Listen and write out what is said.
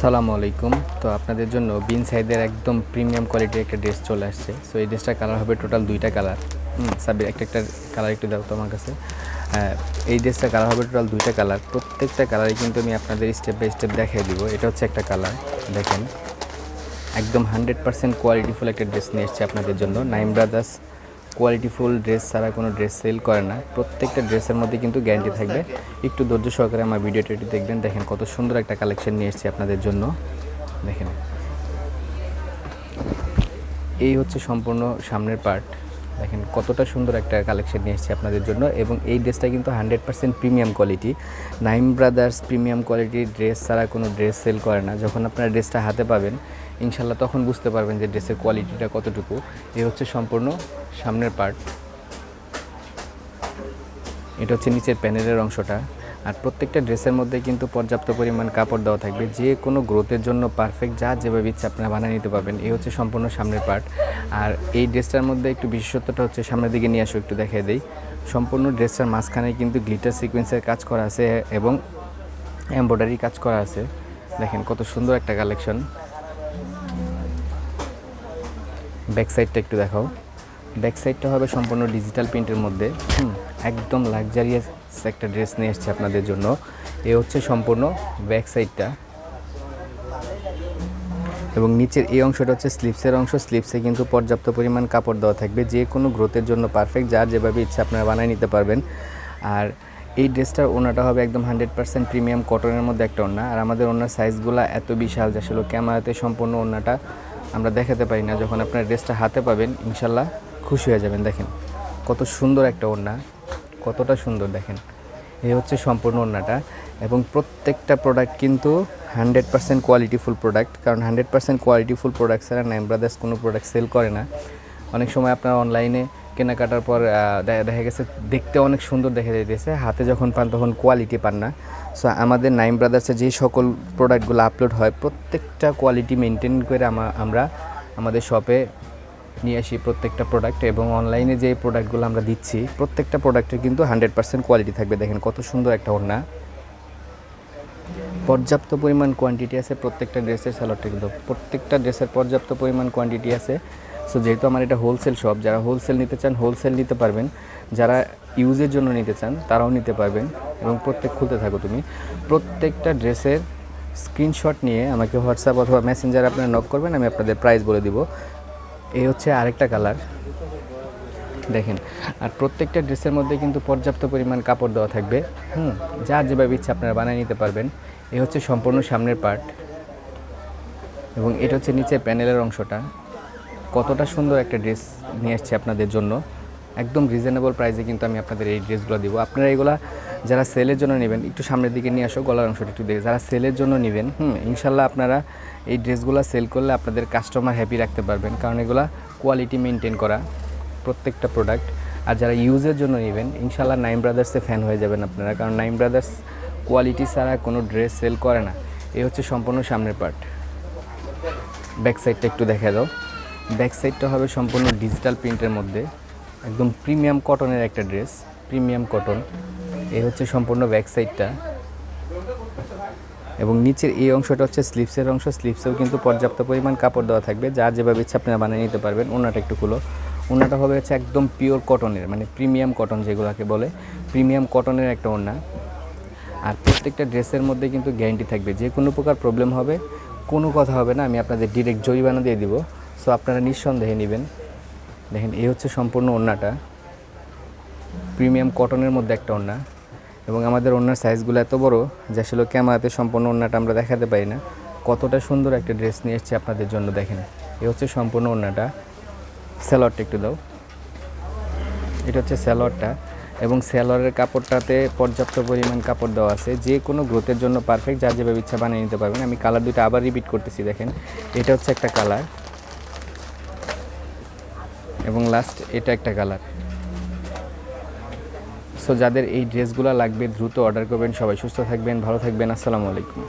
সালামু আলাইকুম। তো আপনাদের জন্য বিন সাইদের একদম প্রিমিয়াম কোয়ালিটির একটা ড্রেস চলে আসছে। সো এই ড্রেসটার কালার হবে টোটাল দুইটা কালার। সাবির একটা কালার একটু দাও তো আমার কাছে। এই ড্রেসটার কালার হবে টোটাল দুইটা কালার। প্রত্যেকটা কালারই কিন্তু আমি আপনাদের স্টেপ বাই স্টেপ দেখিয়ে দিব। এটা হচ্ছে একটা কালার, দেখেন একদম 100% কোয়ালিটিফুল একটা ড্রেস নিয়ে এসেছে আপনাদের জন্য। নাইম ব্রাদার্স কোয়ালিটিফুল ড্রেস ছাড়া কোনো ড্রেস সেল করে না। প্রত্যেকটা ড্রেসের মধ্যে কিন্তু গ্যারান্টি থাকবে। একটু ধৈর্য সহকারে আমার ভিডিওটি দেখবেন। দেখেন কত সুন্দর একটা কালেকশন নিয়ে এসেছি আপনাদের জন্য। দেখেন এই হচ্ছে সম্পূর্ণ সামনের পার্ট। দেখেন কতটা সুন্দর একটা কালেকশন নিয়ে এসেছি আপনাদের জন্য। এবং এই ড্রেসটা কিন্তু 100% premium quality. Naim brothers premium কোয়ালিটির ড্রেস ছাড়া কোনো ড্রেস সেল করে না। যখন আপনারা ড্রেসটা হাতে পাবেন ইনশাল্লাহ তখন বুঝতে পারবেন যে ড্রেসের কোয়ালিটিটা কতটুকু। এই হচ্ছে সম্পূর্ণ সামনের পার্ট, এটা হচ্ছে নিচের প্যানেলের অংশটা। আর প্রত্যেকটা ড্রেসের মধ্যে কিন্তু পর্যাপ্ত পরিমাণ কাপড় দেওয়া থাকবে, যে কোনো গ্রোথের জন্য পারফেক্ট, যা যেভাবে ইচ্ছা আপনারা বানিয়ে নিতে পারবেন। এই হচ্ছে সম্পূর্ণ সামনের পার্ট। আর এই ড্রেসটার মধ্যে একটু বিশেষত্বটা হচ্ছে, সামনের দিকে নিয়ে আসো একটু দেখিয়ে দিই। সম্পূর্ণ ড্রেসটার মাঝখানে কিন্তু গ্লিটার সিকোয়েন্সের কাজ করা আছে এবং এমব্রয়ডারি কাজ করা আছে। দেখেন কত সুন্দর একটা কালেকশন। ব্যাক সাইডটা একটু দেখাও। ব্যাক সাইডটা হবে সম্পূর্ণ ডিজিটাল প্রিন্টের মধ্যে। একদম লাক্সারিয়াস একটা ড্রেস নিয়ে এসছে আপনাদের জন্য। এ হচ্ছে সম্পূর্ণ ব্যাক সাইডটা। এবং নিচের এই অংশটা হচ্ছে স্লিপসের অংশ। স্লিপসে কিন্তু পর্যাপ্ত পরিমাণ কাপড় দেওয়া থাকবে, যে কোনো গ্রোথের জন্য পারফেক্ট, যার যেভাবে ইচ্ছা আপনারা বানিয়ে নিতে পারবেন। আর এই ড্রেসটার ওনাটা হবে একদম 100% প্রিমিয়াম কটনের মধ্যে একটা ওড়না। আর আমাদের ওড়নার সাইজগুলো এত বিশাল যে আসলে ক্যামেরাতে সম্পূর্ণ ওড়নাটা আমরা দেখাতে পারি না। যখন আপনার ড্রেসটা হাতে পাবেন ইনশাল্লাহ খুশি হয়ে যাবেন। দেখেন কত সুন্দর একটা ওড়না, কতটা সুন্দর দেখেন। এই হচ্ছে সম্পূর্ণ ওড়নাটা। এবং প্রত্যেকটা প্রোডাক্ট কিন্তু 100% কোয়ালিটিফুল প্রোডাক্ট, কারণ 100% কোয়ালিটিফুল প্রোডাক্ট ছাড়া নাইম ব্রাদার্স কোনো প্রোডাক্ট সেল করে না। অনেক সময় আপনার অনলাইনে কেনাকাটার পর দেখা গেছে দেখতে অনেক সুন্দর দেখা যাইতেছে, হাতে যখন পান তখন কোয়ালিটি পান না। সো আমাদের নাইম ব্রাদার্সে যে সকল প্রোডাক্টগুলো আপলোড হয় প্রত্যেকটা কোয়ালিটি মেনটেন করে আমরা আমাদের শপে নিয়ে আসি প্রত্যেকটা প্রোডাক্ট। এবং অনলাইনে যে প্রোডাক্টগুলো আমরা দিচ্ছি প্রত্যেকটা প্রোডাক্টের কিন্তু 100% কোয়ালিটি থাকবে। দেখেন কত সুন্দর একটা ওড়না, পর্যাপ্ত পরিমাণ কোয়ান্টিটি আছে প্রত্যেকটা ড্রেসের। স্যালোডটা কিন্তু প্রত্যেকটা ড্রেসের পর্যাপ্ত পরিমাণ কোয়ান্টিটি আছে। সো যেহেতু আমার এটা হোলসেল শপ, যারা হোলসেল নিতে চান হোলসেল নিতে পারবেন, যারা ইউজের জন্য নিতে চান তারাও নিতে পারবেন। এবং খুলতে থাকো তুমি। প্রত্যেকটা ড্রেসের স্ক্রিনশট নিয়ে আমাকে হোয়াটসঅ্যাপ অথবা মেসেঞ্জারে আপনারা নক করবেন, আমি আপনাদের প্রাইস বলে দিব। এই হচ্ছে আরেকটা কালার, দেখেন। আর প্রত্যেকটা ড্রেসের মধ্যে কিন্তু পর্যাপ্ত পরিমাণ কাপড় দেওয়া থাকবে। যার যেভাবে ইচ্ছা আপনারা বানিয়ে নিতে পারবেন। এই হচ্ছে সম্পূর্ণ সামনের পার্ট। এবং এটা হচ্ছে নিচের প্যানেলের অংশটা। কতটা সুন্দর একটা ড্রেস নিয়ে আসছে আপনাদের জন্য। একদম রিজনেবল প্রাইসে কিন্তু আমি আপনাদের এই ড্রেসগুলো দিব। আপনারা এগুলা যারা সেলের জন্য নেবেন, একটু সামনের দিকে নিয়ে আসো, গলার অংশটা একটু দেখে, যারা সেলের জন্য নেবেন ইনশাল্লাহ আপনারা এই ড্রেসগুলো সেল করলে আপনাদের কাস্টমার হ্যাপি রাখতে পারবেন, কারণ এগুলা কোয়ালিটি মেনটেন করা প্রত্যেকটা প্রোডাক্ট। আর যারা ইউজের জন্য নেবেন ইনশাল্লাহ নাইম ব্রাদার্সে ফ্যান হয়ে যাবেন আপনারা, কারণ নাইম ব্রাদার্স কোয়ালিটি ছাড়া কোনো ড্রেস সেল করে না। এই হচ্ছে সম্পূর্ণ সামনের পার্ট। ব্যাক সাইডটা একটু দেখা দাও। ব্যাক সাইডটা হবে সম্পূর্ণ ডিজিটাল প্রিন্টের মধ্যে, একদম প্রিমিয়াম কটনের একটা ড্রেস, প্রিমিয়াম কটন। এই হচ্ছে সম্পূর্ণ ব্যাক সাইডটা। এবং নিচের এই অংশটা হচ্ছে স্লিপসের অংশ। স্লিপসেও কিন্তু পর্যাপ্ত পরিমাণ কাপড় দেওয়া থাকবে, যার যেভাবে ইচ্ছা আপনারা বানিয়ে নিতে পারবেন। ওনাটা একটু খুলো। ওনাটা হবে হচ্ছে একদম পিওর কটনের, মানে প্রিমিয়াম কটন যেগুলোকে বলে, প্রিমিয়াম কটনের একটা ওড়না। আর প্রত্যেকটা ড্রেসের মধ্যে কিন্তু গ্যারান্টি থাকবে, যে কোনো প্রকার প্রবলেম হবে কোনো কথা হবে না, আমি আপনাদের ডিরেক্ট জরিমানা দিয়ে দিব। সো আপনারা নিঃসন্দেহে নেবেন। দেখেন এই হচ্ছে সম্পূর্ণ ওড়নাটা, প্রিমিয়াম কটনের মধ্যে একটা ওড়না। এবং আমাদের ওড়নার সাইজগুলো এত বড় যে আসলে ক্যামেরাতে সম্পূর্ণ ওড়নাটা আমরা দেখাতে পারি না। কতটা সুন্দর একটা ড্রেস নিয়ে এসেছি আপনাদের জন্য। দেখেন এই হচ্ছে সম্পূর্ণ ওড়নাটা। স্যালোয়ারটা একটু দাও। এটা হচ্ছে স্যালোয়ারটা। এবং স্যালোয়ারের কাপড়টাতে পর্যাপ্ত পরিমাণ কাপড় দেওয়া আছে, যে কোনো গ্রোথের জন্য পারফেক্ট, যার যেভাবে ইচ্ছা বানিয়ে নিতে পারবেন। আমি কালার দুটো আবার রিপিট করতেছি, দেখেন এটা হচ্ছে একটা কালার এবং লাস্ট এটা একটা কালার। সো যাদের এই ড্রেসগুলো লাগবে দ্রুত অর্ডার করবেন। সবাই সুস্থ থাকবেন, ভালো থাকবেন। আসসালামু আলাইকুম।